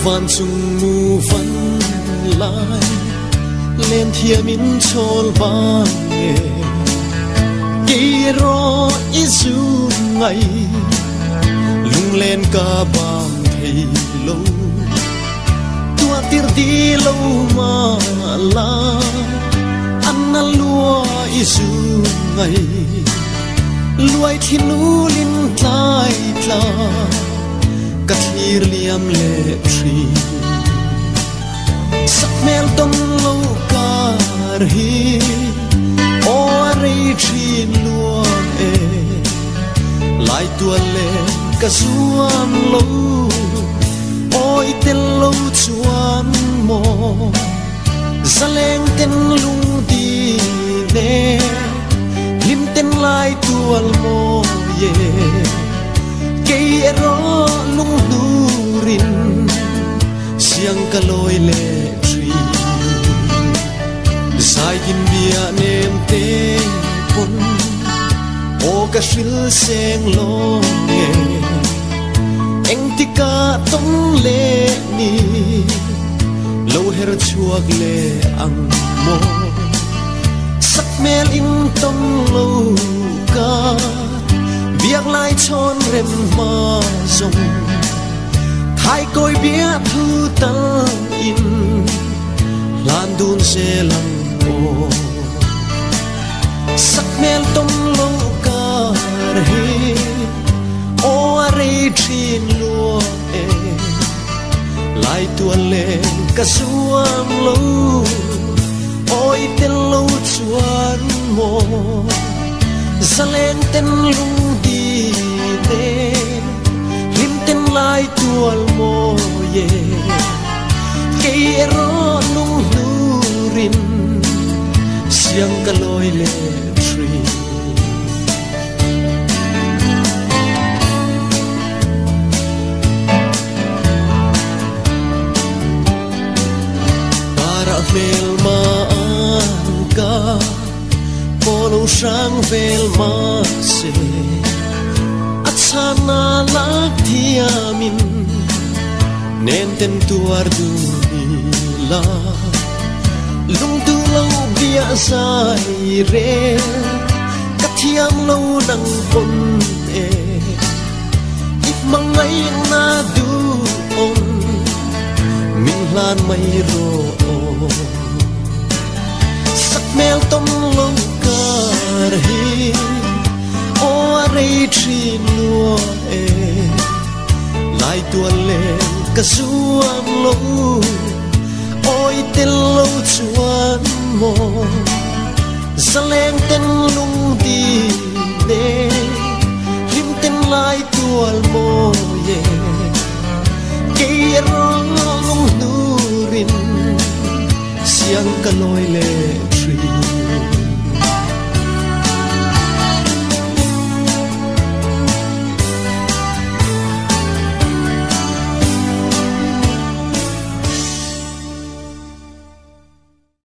van chung mu van lai lên thia min chol bang e ki ro isu ngai lung lên ka bang thei lo tua tir di lo ma la anna lua isu ngai luai thinu lin tlai tla kathir liam le tri sak mel tom lo kar hi o rei thin lua e lai tua le ka suam lo oi tel lo chuan mo zaleng ten lung di ne lim ten lai tual mo ye kei ero lung durin siang kaloi le tri sai kin bia nem te pon o ka shil seng lo nge eng tika tong le ni lo her chuak le ang mo sak mel in tong lo ka biak lai chon rem ma zong thai koi bia thu ta in lan dun se lang o sak mel tong lo ka re o re thin lua e lai tua le ka suam lo oi tel lo chuan mo zaleng ten lung di ne lim ten lai tual mo ye kei ero lung nurin siang kaloi le tri para vel ma ka polo sang vel ma se at sana lak thiamin nen ten tuar du ni la lung tu lo bia sai re ka thiam lo nang pon e if mangai na du on min lan mai ro sak mel tom lo kar hi o rei thin lua e lai tua le ka suam lo oi tel lo chuan mo zaleng ten lung